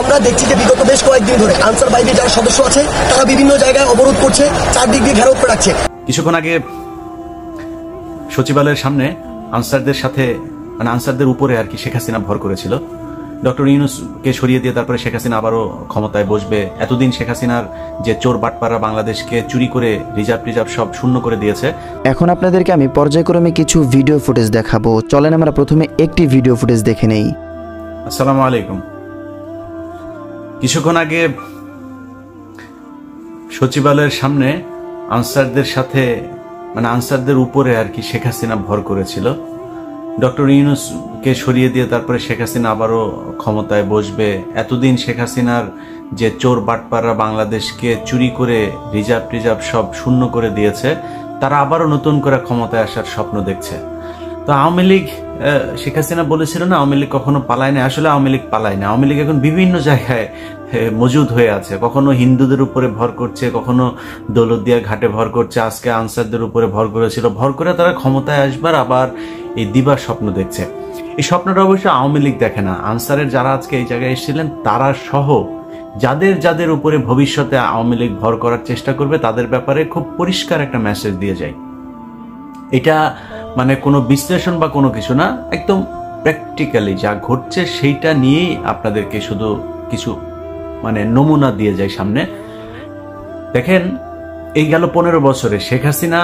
আমরা দেখছি যে বিগত বেশ কয়েকদিন ধরে আনসার বাহিনীর যারা সদস্য আছে তারা বিভিন্ন জায়গায় অবরোধ করছে, চারদিক দিয়ে ঘেরাও করে রাখছে। কিছুক্ষণ আগে সচিবালয়ের সামনে আনসারদের সাথে মানে আনসারদের উপরে আর কি শেখ হাসিনা ভর করেছিল। ডক্টর ইউনূসকে সরিয়ে দিয়ে তারপরে শেখ হাসিনা আবারও ক্ষমতায় বসবে। এতদিন শেখ হাসিনার যে চোর বাটপাড়া বাংলাদেশকে চুরি করে রিজার্ভ সব শূন্য করে দিয়েছে। এখন আপনাদেরকে আমি পর্যায়ক্রমে কিছু ভিডিও ফুটেজ দেখাবো। চলেন আমরা প্রথমে একটি ভিডিও ফুটেজ দেখে নেই। আসসালামু আলাইকুম। কিছুক্ষণ আগে সচিবালয়ের সামনে আনসারদের সাথে মানে আনসারদের উপরে আর কি শেখ হাসিনা ভর করেছিল। ডক্টর ইউনূসকে সরিয়ে দিয়ে তারপরে শেখ হাসিনা আবারও ক্ষমতায় বসবে। এতদিন শেখ হাসিনার যে চোর বাটপাড়া বাংলাদেশকে চুরি করে রিজার্ভ সব শূন্য করে দিয়েছে, তারা আবারও নতুন করে ক্ষমতায় আসার স্বপ্ন দেখছে। তো আওয়ামী লীগ, শেখ হাসিনা বলেছিল না আওয়ামী লীগ কখনো পালায় না। আসলে আওয়ামী লীগ পালায় না। আওয়ামী লীগ এখন বিভিন্ন জায়গায় মজুদ হয়ে আছে। কখনো হিন্দুদের উপরে ভর করছে, কখনো দৌলতদিয়া ঘাটে ভর করছে, আজকে আনসারদের উপরে ভর করেছিল। ভর করে তারা ক্ষমতায় আসবার আবার এই দিবার স্বপ্ন দেখছে। এই স্বপ্নটা অবশ্য আওয়ামী লীগ দেখে না। আনসারের যারা আজকে এই জায়গায় এসেছিলেন তারা সহ যাদের উপরে ভবিষ্যতে আওয়ামী লীগ ভর করার চেষ্টা করবে তাদের ব্যাপারে খুব পরিষ্কার একটা মেসেজ দিয়ে যায়। এটা মানে কোনো বিশ্লেষণ বা কোনো কিছু না, একদম প্র্যাকটিক্যালি যা ঘটছে সেইটা নিয়েই আপনাদেরকে শুধু কিছু মানে নমুনা দিয়ে যায় সামনে। দেখেন, এই গেল 15 বছরে শেখ হাসিনা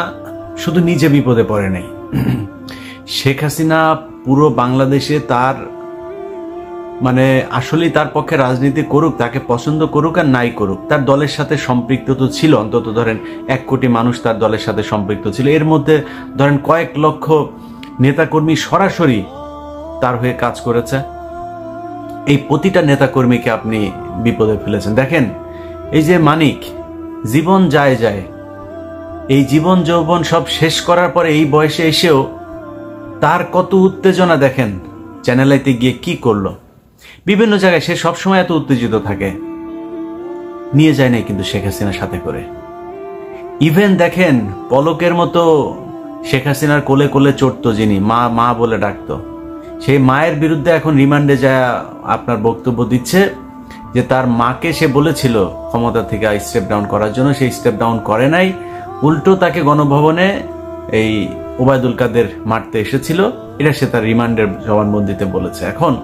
শুধু নিজে বিপদে পড়ে নাই। শেখ হাসিনা পুরো বাংলাদেশে তার মানে আসলেই তার পক্ষে রাজনীতি করুক, তাকে পছন্দ করুক আর নাই করুক, তার দলের সাথে সম্পৃক্ত তো ছিল। অন্তত ধরেন 1 কোটি মানুষ তার দলের সাথে সম্পৃক্ত ছিল। এর মধ্যে ধরেন কয়েক লক্ষ নেতাকর্মী সরাসরি তার হয়ে কাজ করেছে। এই প্রতিটা নেতাকর্মীকে আপনি বিপদে ফেলেছেন। দেখেন, এই যে মানিক জীবন যায় এই জীবন যৌবন সব শেষ করার পরে এই বয়সে এসেও তার কত উত্তেজনা দেখেন। চ্যানেল আইতে গিয়ে কি করলো, বিভিন্ন জায়গায় সে সবসময় এত উত্তেজিত থাকে। নিয়ে যায় নাই কিন্তু শেখ হাসিনার সাথে করে। ইভেন দেখেন, পলকের মতো শেখ হাসিনার কোলে কোলে চড়তো যিনি, মা বলে ডাকতো, সেই মায়ের বিরুদ্ধে এখন রিমান্ডে যায় আপনার বক্তব্য দিচ্ছে যে তার মাকে সে বলেছিল ক্ষমতা থেকে স্টেপ ডাউন করার জন্য, সেই স্টেপ ডাউন করে নাই, উল্টো তাকে গণভবনে এই ওবায়দুল কাদের মারতে এসেছিল। এটা সে তার রিমান্ডের জবানবন্দিতে বলেছে। এখন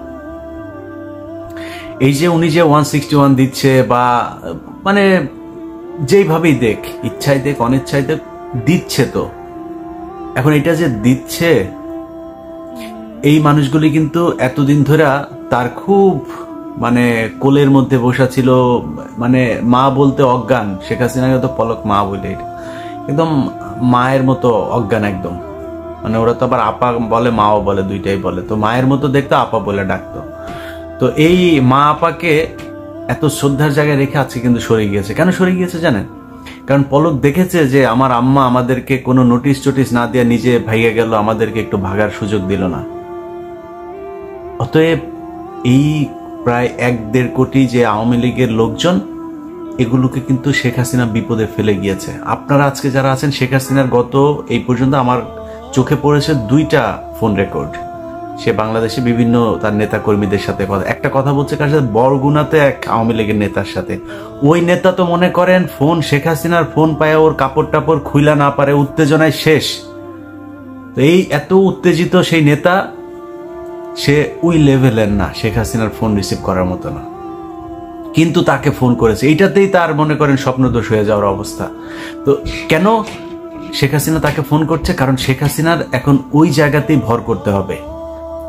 এই যে উনি যে 161 দিচ্ছে বা মানে যেইভাবেই দেখ, ইচ্ছায় দেখ অনিচ্ছায় দেখ, দিচ্ছে তো। এখন এটা যে দিচ্ছে, এই মানুষগুলি কিন্তু এতদিন ধরে তার খুব মানে কোলের মধ্যে বসা ছিল, মানে মা বলতে অজ্ঞান। শেখ হাসিনাকে তো পলক মা বলে, একদম মায়ের মতো অজ্ঞান একদম। মানে ওরা তো আবার আপা বলে মাও বলে, দুইটাই বলে। তো মায়ের মতো দেখতো, আপা বলে ডাকতো। তো এই মা আপাকে এত শ্রদ্ধার জায়গায় রেখে আছে কিন্তু সরে গিয়েছে। কেন সরে গিয়েছে জানেন? কারণ পলক দেখেছে যে আমার আম্মা আমাদেরকে কোনো নোটিশ টোটিস না দিয়ে নিজে ভাইয়া গেল, আমাদেরকে একটু ভাগার সুযোগ দিল না। অতএব এই প্রায় 1-1.5 কোটি যে আওয়ামী লীগের লোকজন, এগুলোকে কিন্তু শেখ হাসিনা বিপদে ফেলে গিয়েছে। আপনারা আজকে যারা আছেন, শেখ হাসিনার গত এই পর্যন্ত আমার চোখে পড়েছে 2টা ফোন রেকর্ড। সে বাংলাদেশে বিভিন্ন তার নেতা কর্মীদের সাথে একটা কথা বলছে, কার সাথে? বরগুনাতে এক আওয়ামী লীগের নেতার সাথে। ওই নেতা তো মনে করেন ফোন, শেখ হাসিনার ফোন পায় ওর কাপড় টাপড় খুইলা না পারে, উত্তেজনায় শেষ। তো এই এত উত্তেজিত সেই নেতা, সে ওই লেভেলের না, শেখ হাসিনার ফোন রিসিভ করার মতো না, কিন্তু তাকে ফোন করেছে। এইটাতেই তার মনে করেন স্বপ্নদোষ হয়ে যাওয়ার অবস্থা। তো কেন শেখ হাসিনা তাকে ফোন করছে? কারণ শেখ হাসিনার এখন ওই জায়গাতেই ভর করতে হবে।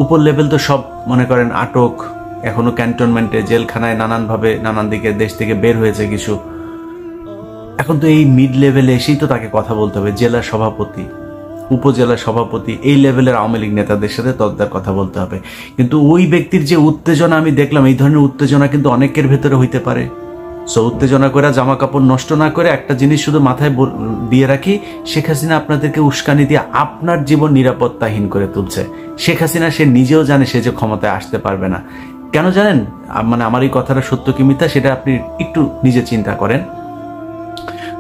উপর লেভেল তো সব মনে করেন আটক, এখনো ক্যান্টনমেন্টে, জেলখানায়, নানানভাবে নানান দিকে দেশ থেকে বের হয়েছে কিছু। এখন তো এই মিড লেভেলে এসেই তো তাকে কথা বলতে হবে। জেলা সভাপতি, উপজেলা সভাপতি, এই লেভেলের আওয়ামী লীগ নেতাদের সাথে তদ্দার কথা বলতে হবে। কিন্তু ওই ব্যক্তির যে উত্তেজনা আমি দেখলাম, এই ধরনের উত্তেজনা কিন্তু অনেকের ভেতরে হইতে পারে। সো উত্তেজনা করে জামা কাপড় নষ্ট না করে একটা জিনিস শুধু মাথায় দিয়ে রাখি, শেখ হাসিনা আপনাদেরকে উস্কানি দিয়ে আপনার জীবন নিরাপত্তাহীন করে তুলছে। শেখ হাসিনা সে নিজেও জানে সে যে ক্ষমতায় আসতে পারবে না। কেন জানেন? মানে আমার এই কথাটা সত্য কি মিথ্যা সেটা আপনি একটু নিজে চিন্তা করেন।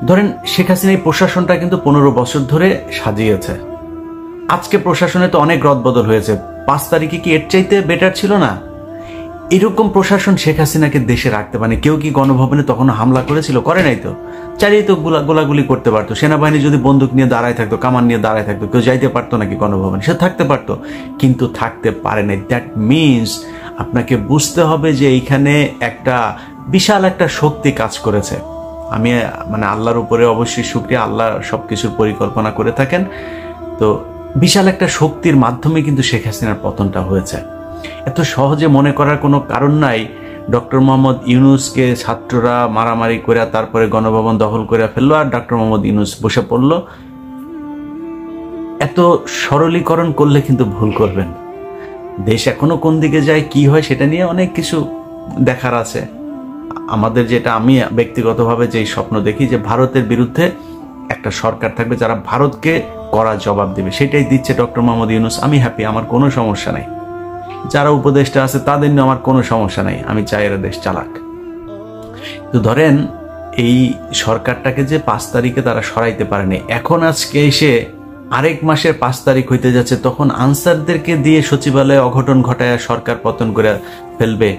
ধরেন শেখ হাসিনা এই প্রশাসনটা কিন্তু 15 বছর ধরে সাজিয়েছে। আজকে প্রশাসনে তো অনেক রদবদল হয়েছে। 5 তারিখে কি এর চাইতে বেটার ছিল না? এরকম প্রশাসন শেখ হাসিনাকে দেশে রাখতে পারে। কেউ কি গণভবনে তখন হামলা করেছিল? করে নাই তো। চারিয়ে তো গোলাগুলি করতে পারতো। সেনাবাহিনী যদি বন্দুক নিয়ে দাঁড়ায় থাকতো, কামান নিয়ে দাঁড়ায় থাকতো, কেউ যাইতে পারতো নাকি গণভবনে? সে থাকতে পারতো, কিন্তু থাকতে পারে নাই। দ্যাট মিনস আপনাকে বুঝতে হবে যে এইখানে একটা বিশাল একটা শক্তি কাজ করেছে। আমি মানে আল্লাহর উপরে অবশ্যই শুকরিয়া, আল্লাহ সবকিছুর পরিকল্পনা করে থাকেন। তো বিশাল একটা শক্তির মাধ্যমে কিন্তু শেখ হাসিনার পতনটা হয়েছে। এত সহজে মনে করার কোনো কারণ নাই ডক্টর মোহাম্মদ ইউনূসকে ছাত্ররা মারামারি করে তারপরে গণভবন দখল করে ফেললো আর ডক্টর মোহাম্মদ ইউনূস বসে পড়লো। এত সরলীকরণ করলে কিন্তু ভুল করবেন। দেশ এখনো কোন দিকে যায়, কি হয়, সেটা নিয়ে অনেক কিছু দেখার আছে আমাদের। যেটা আমি ব্যক্তিগতভাবে যেই স্বপ্ন দেখি যে ভারতের বিরুদ্ধে একটা সরকার থাকবে যারা ভারতকে কড়া জবাব দেবে, সেটাই দিচ্ছে ডক্টর মোহাম্মদ ইউনূস। আমি হ্যাপি, আমার কোনো সমস্যা নাই। যারা উপদেষ্টা আছে তাদের নিয়ে আমার কোনো সমস্যা নাই, আমি চাই এরা দেশ চালাক। তো ধরেন এই সরকারটাকে যে 5 তারিখে তারা সরাইতে পারেনি, এখন আজকে এসে আরেক মাসের 5 তারিখ হইতে যাচ্ছে, তখন আনসারদেরকে দিয়ে সচিবালয়ে অঘটন ঘটায় সরকার পতন করে ফেলবে,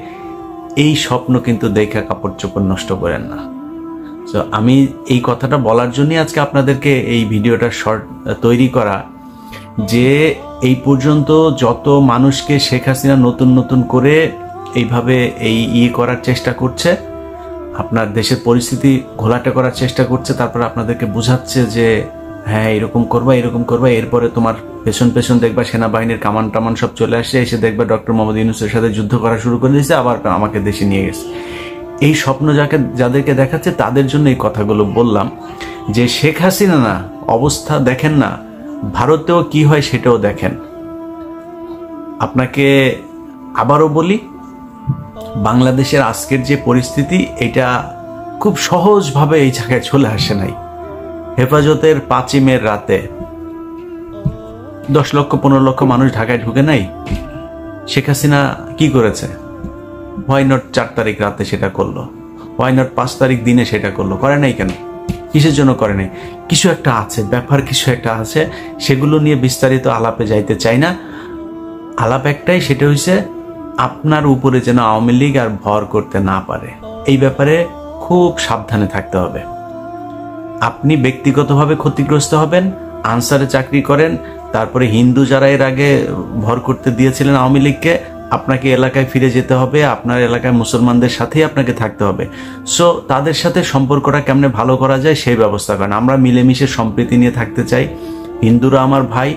এই স্বপ্ন কিন্তু দেখা কাপড় চোপড় নষ্ট করেন না। তো আমি এই কথাটা বলার জন্যই আজকে আপনাদেরকে এই ভিডিওটা শর্ট তৈরি করা, যে এই পর্যন্ত যত মানুষকে শেখ হাসিনা নতুন নতুন করে এইভাবে করার চেষ্টা করছে, আপনার দেশের পরিস্থিতি ঘোলাটে করার চেষ্টা করছে, তারপর আপনাদেরকে বুঝাচ্ছে যে হ্যাঁ এরকম করবা এরকম করবা, এরপরে তোমার পেছন পেছন দেখবা সেনাবাহিনীর কামান টামান সব চলে আসছে, এসে দেখবা ডক্টর মোহাম্মদ ইউনূসের সাথে যুদ্ধ করা শুরু করে দিয়েছে, আবার আমাকে দেশে নিয়ে গেছে। এই স্বপ্ন যাদেরকে দেখাচ্ছে তাদের জন্য এই কথাগুলো বললাম, যে শেখ হাসিনা না অবস্থা দেখেন না, ভারতেও কি হয় সেটাও দেখেন। আপনাকে আবারও বলি, বাংলাদেশের আজকের যে পরিস্থিতি, এটা খুব সহজভাবে এই জায়গায় চলে আসে নাই। হেফাজতের 5ই মের রাতে 10 লক্ষ 15 লক্ষ মানুষ ঢাকায় ঢুকে নাই। শেখ হাসিনা কি করেছে? হোয়াই নট 4 তারিখ রাতে সেটা করলো, হোয়াই নট 5 তারিখ দিনে সেটা করলো? করে নাই কেন? কিসের জন্য করে নাই? কিছু একটা আছে, ব্যাপার কিছু একটা আছে, সেগুলো নিয়ে বিস্তারিত আলাপে যাইতে চাই না। আলাপ একটাই, সেটা হইছে আপনার উপরে যেন আওয়ামী লীগ আর ভর করতে না পারে। এই ব্যাপারে খুব সাবধানে থাকতে হবে। আপনি ব্যক্তিগতভাবে ক্ষতিগ্রস্ত হবেন, আনসারে চাকরি করেন, তারপরে হিন্দু যারা এর আগে ভর করতে দিয়েছিলেন আওয়ামী লীগকে, আপনাকে এলাকায় ফিরে যেতে হবে, আপনার এলাকায় মুসলমানদের সাথেই আপনাকে থাকতে হবে। সো তাদের সাথে সম্পর্কটা কেমনে ভালো করা যায় সেই ব্যবস্থা করেন। আমরা মিলেমিশে সম্প্রীতি নিয়ে থাকতে চাই। হিন্দুরা আমার ভাই,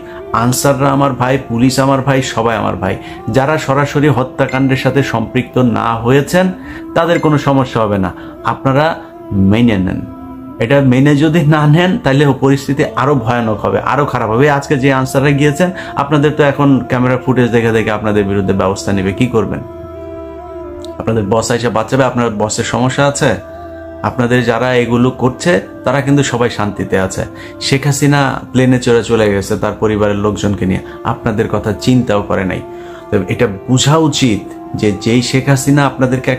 আনসাররা আমার ভাই, পুলিশ আমার ভাই, সবাই আমার ভাই। যারা সরাসরি হত্যাকাণ্ডের সাথে সম্পৃক্ত না হয়েছেন তাদের কোনো সমস্যা হবে না, আপনারা মেনে নেন। এটা মেনে যদি না নেন তাহলে পরিস্থিতি আরো ভয়ানক হবে, আরো খারাপ হবে। আজকে যে আনসাররা গিয়েছেন, আপনাদের তো এখন ক্যামেরা ফুটেজ দেখে দেখে আপনাদের বিরুদ্ধে ব্যবস্থা নেবে, কি করবেন? আপনাদের বস এসে বাঁচাবে? আপনার বসের সমস্যা আছে? আপনাদের যারা এগুলো করছে তারা কিন্তু সবাই শান্তিতে আছে। শেখ হাসিনা প্লেনে চলে গেছে তার পরিবারের লোকজনকে নিয়ে, আপনাদের কথা চিন্তাও করে নাই। তো এটা বোঝা উচিত যে যেই শেখ হাসিনা আপনাদেরকে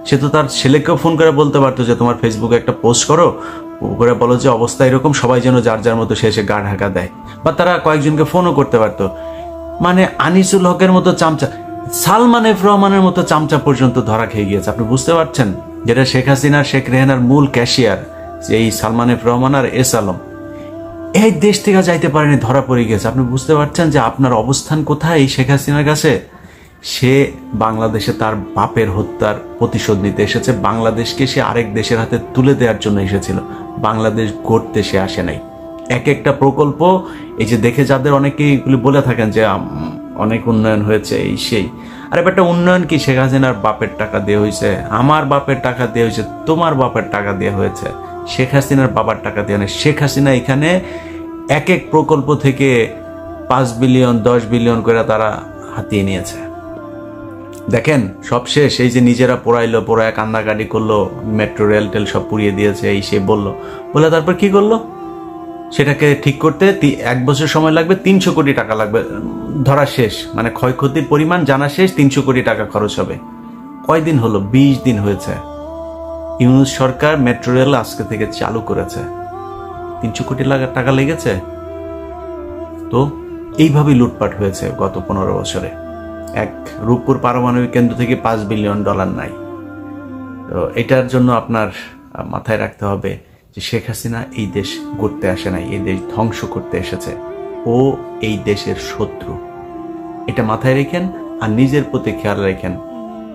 সে তো তার ছেলেকেও ফোন করে বলতে পারতো যে তোমার ফেসবুকে একটা পোস্ট করো, করে বলো যে অবস্থা এরকম, সবাই যেন যার যার মতো সে এসে গা ঢাকা দেয়, বা তারা কয়েকজনকে ফোনও করতে পারতো। মানে আনিসুল হকের মতো চামচা, সালমান এফ রহমানের মতো চামচা পর্যন্ত ধরা খেয়ে গিয়েছে। আপনি বুঝতে পারছেন? যেটা শেখ হাসিনার, শেখ রেহানার মূল ক্যাশিয়ার এই সালমান এফ রহমান আর এস আলম, এই দেশ থেকে যাইতে পারেনি, ধরা পড়ে গেছে। আপনি বুঝতে পারছেন যে আপনার অবস্থান কোথায় এই শেখ হাসিনার কাছে? সে বাংলাদেশে তার বাপের হত্যার প্রতিশোধ নিতে এসেছে, বাংলাদেশকে সে আরেক দেশের হাতে তুলে দেওয়ার জন্য এসেছিল, বাংলাদেশ গড়তে সে আসে নাই। এক একটা প্রকল্প এই যে দেখে যাদের অনেকেই এগুলি বলে থাকেন যে অনেক উন্নয়ন হয়েছে এই সেই, আর একটা উন্নয়ন কি? শেখ হাসিনার বাপের টাকা দিয়ে হয়েছে, আমার বাপের টাকা দিয়ে হয়েছে, তোমার বাপের টাকা দিয়ে হয়েছে, শেখ হাসিনার বাবার টাকা দিয়ে নেই। শেখ হাসিনা এখানে এক এক প্রকল্প থেকে 5 বিলিয়ন 10 বিলিয়ন করে তারা হাতিয়ে নিয়েছে। দেখেন সব শেষ, এই যে নিজেরা পোড়ায় কান্দাকাটি করলো, মেট্রো রেল টেল সব পুড়িয়ে দিয়েছে, এই সে বলে তারপর কি করলো? সেটাকে ঠিক করতে 1 বছর সময় লাগবে, 300 কোটি টাকা লাগবে, ধরা শেষ। মানে ক্ষয়ক্ষতির পরিমাণ জানা শেষ, 300 কোটি টাকা খরচ হবে। কয়দিন হলো? 20 দিন হয়েছে। ইউনূস সরকার মেট্রো রেল আজকে থেকে চালু করেছে, 300 কোটি টাকা লেগেছে। তো এইভাবেই লুটপাট হয়েছে গত 15 বছরে। এক রূপপুর পারমাণবিক কেন্দ্র থেকে $5 বিলিয়ন নাই। তো এটার জন্য আপনার মাথায় রাখতে হবে যে শেখ হাসিনা এই দেশ গড়তে আসে নাই, এই দেশ ধ্বংস করতে এসেছে। ও এই দেশের শত্রু, এটা মাথায় রেখেন। আর নিজের প্রতি খেয়াল রাখেন,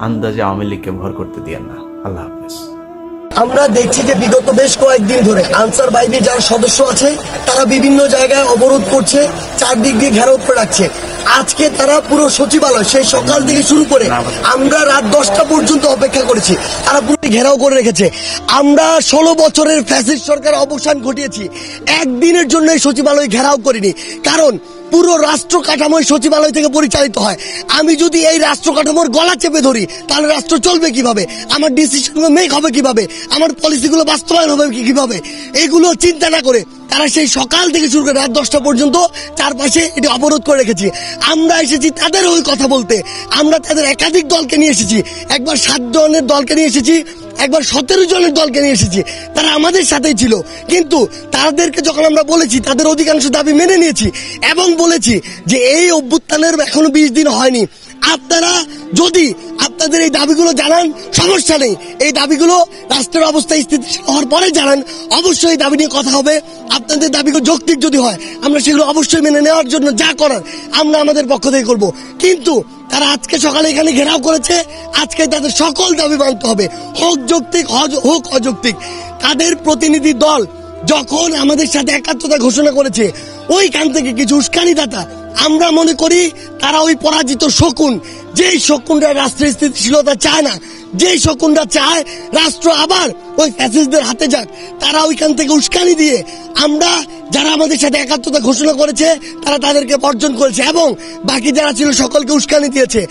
আন্দাজে আওয়ামী লীগকে ভর করতে দিয়েন না। আল্লাহ হাফেজ। আমরা দেখছি যে বিগত বেশ কয়েকদিন ধরে আনসার বাহিনীর যারা সদস্য আছে তারা বিভিন্ন জায়গায় অবরোধ করছে, চারদিক দিয়ে ঘেরাও করে রাখছে। আজকে তারা পুরো সচিবালয় সেই সকাল থেকে শুরু করে আমরা রাত 10টা পর্যন্ত অপেক্ষা করেছি, তারা পুরো ঘেরাও করে রেখেছে। আমরা 16 বছরের ফ্যাসিস্ট সরকার অবসান ঘটিয়েছি, একদিনের জন্য এই সচিবালয় ঘেরাও করিনি। কারণ পুরো রাষ্ট্র কাঠামো সচিবালয় থেকে পরিচালিত হয়। আমি যদি এই রাষ্ট্র কাঠামোর গলা চেপে ধরি তাহলে রাষ্ট্র চলবে কিভাবে, আমার ডিসিশনগুলো মেক হবে কিভাবে, আমার পলিসিগুলো বাস্তবায়ন হবে কিভাবে, এগুলো চিন্তা না করে তারা সেই সকাল থেকে শুরু করে রাত 10টা পর্যন্ত চারপাশে এটি অবরোধ করে রেখেছি। আমরা এসেছি তাদের ওই কথা বলতে, আমরা তাদের একাধিক দলকে নিয়ে এসেছি, একবার 7 জনের দলকে নিয়ে এসেছি, একবার 17 জনের দলকে নিয়ে এসেছি, তারা আমাদের সাথেই ছিল। কিন্তু তাদেরকে যখন আমরা বলেছি তাদের অধিকাংশ দাবি মেনে নিয়েছি এবং বলেছি যে এই অভ্যুত্থানের এখনো 20 দিন হয়নি, আপনারা যদি আপনাদের এই দাবিগুলো জানান সমস্যা নেই, এই দাবিগুলো রাষ্ট্রের অবস্থা স্থিতিশীল হওয়ার পরে জানান, অবশ্যই এই দাবি নিয়ে কথা হবে। আপনাদের দাবিগুলো যৌক্তিক যদি হয় আমরা সেগুলো অবশ্যই মেনে নেওয়ার জন্য যা করার আমরা আমাদের পক্ষ থেকে করব। কিন্তু তারা আজকে সকালে এখানে ঘেরাও করেছে, আজকে তাদের সকল দাবি মানতে হবে, হোক যৌক্তিক হোক অযৌক্তিক। তাদের প্রতিনিধি দল যখন আমাদের সাথে একাত্মতা ঘোষণা করেছে ওইখান থেকে কিছু উস্কানিদাতা, আমরা মনে করি তারা ওই পরাজিত শকুন, যেই শকুনরা রাষ্ট্রের স্থিতিশীলতা চায় না, যেই শকুনরা চায় রাষ্ট্র আবার ওই ফ্যাসিস্টদের হাতে যাক, তারা ওইখান থেকে উস্কানি দিয়ে আমরা যারা আমাদের সাথে একাত্মতা ঘোষণা করেছে তারা তাদেরকে বর্জন করেছে এবং বাকি যারা ছিল সকলকে উস্কানি দিয়েছে।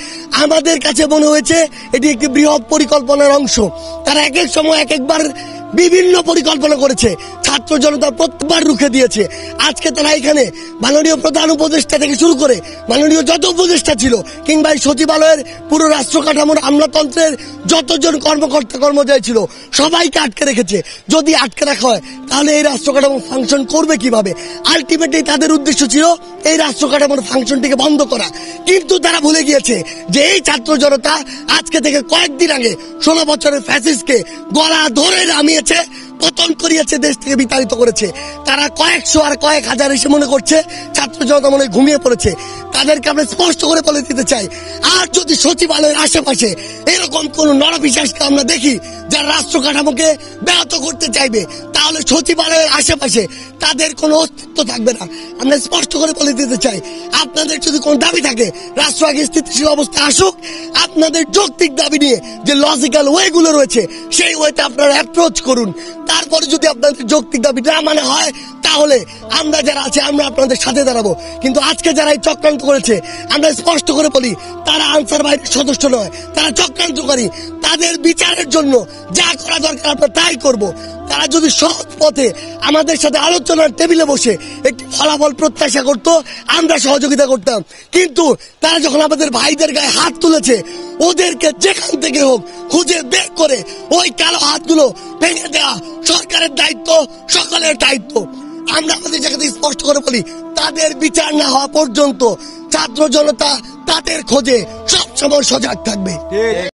আমাদের কাছে মনে হয়েছে এটি একটি বৃহৎ পরিকল্পনার অংশ। তারা এক এক সময় এক একবার বিভিন্ন পরিকল্পনা করেছে, ছাত্র জনতা প্রত্যেকবার রুখে দিয়েছে। আজকে তারা এখানে মাননীয় প্রধান উপদেষ্টা থেকে শুরু করে মাননীয় যত উপদেষ্টা ছিল কিংবা এই সচিবালয়ের পুরো রাষ্ট্র কাঠামোর আমলাতন্ত্রের যতজন কর্মকর্তা কর্মচারী ছিল সবাইকে আটকে রেখেছে। যদি আটকে রাখা হয় তাহলে এই রাষ্ট্র কাঠামো ফাংশন করবে কিভাবে? আলটিমেটলি তাদের উদ্দেশ্য ছিল এই রাষ্ট্র কাঠামোর ফাংশনটিকে বন্ধ করা। কিন্তু তারা ভুলে গিয়েছে যে এই ছাত্র জনতা আজকে থেকে কয়েকদিন আগে 16 বছরের ফ্যাসিস্টকে গলা ধরে নামিয়েছে, পতন করিয়েছে, দেশ থেকে বিতাড়িত করেছে। তারা কয়েকশো আর কয়েক হাজার এসে মনে করছে ছাত্র জনতা মনে ঘুমিয়ে পড়েছে। তাদেরকে আমরা স্পষ্ট করে বলে দিতে চাই, আর যদি সচিবালয়ের আশেপাশে এরকম কোন নরপিশাচকে আমরা দেখি যারা রাষ্ট্র কাঠামোকে ব্যাহত করতে চাইবে তাহলে সচিবালয়ের আশেপাশে তাদের কোনো অস্তিত্ব থাকবে না। আমরা স্পষ্ট করে বলে দিতে চাই, আপনাদের যদি কোনো দাবি থাকে রাষ্ট্র আগে স্থিতিশীল অবস্থা আসুক, আপনাদের যৌক্তিক দাবি নিয়ে যে লজিক্যাল ওয়েগুলো রয়েছে সেই ওয়েতে আপনারা অ্যাপ্রোচ করুন। তারপরে যদি আপনাদের যৌক্তিক দাবি না মানে হয় তাহলে আমরা যারা আছে আমরা আপনাদের সাথে দাঁড়াবো। কিন্তু আজকে যারা এই চক্রান্ত করেছে আমরা স্পষ্ট করে বলি তারা আনসার বাহিনীর সদস্য নয়, তারা চক্রান্তকারী। তাদের বিচারের জন্য যা করা দরকার আমরা তাই করব। তারা যদি সৎ পথে আমাদের সাথে আলোচনার টেবিলে বসে একটি ফলাফল প্রত্যাশা করত আমরা সহযোগিতা করতাম। কিন্তু তারা যখন আমাদের ভাইদের গায়ে হাত তুলেছে ওদেরকে যেখান থেকে হোক খুঁজে বের করে ওই কালো হাতগুলো ভেঙে দেওয়া সরকারের দায়িত্ব, সকলের দায়িত্ব। আমরা আমাদের জায়গা থেকে স্পষ্ট করে বলি তাদের বিচার না হওয়া পর্যন্ত ছাত্র জনতা তাদের খোঁজে সবসময় সজাগ থাকবে।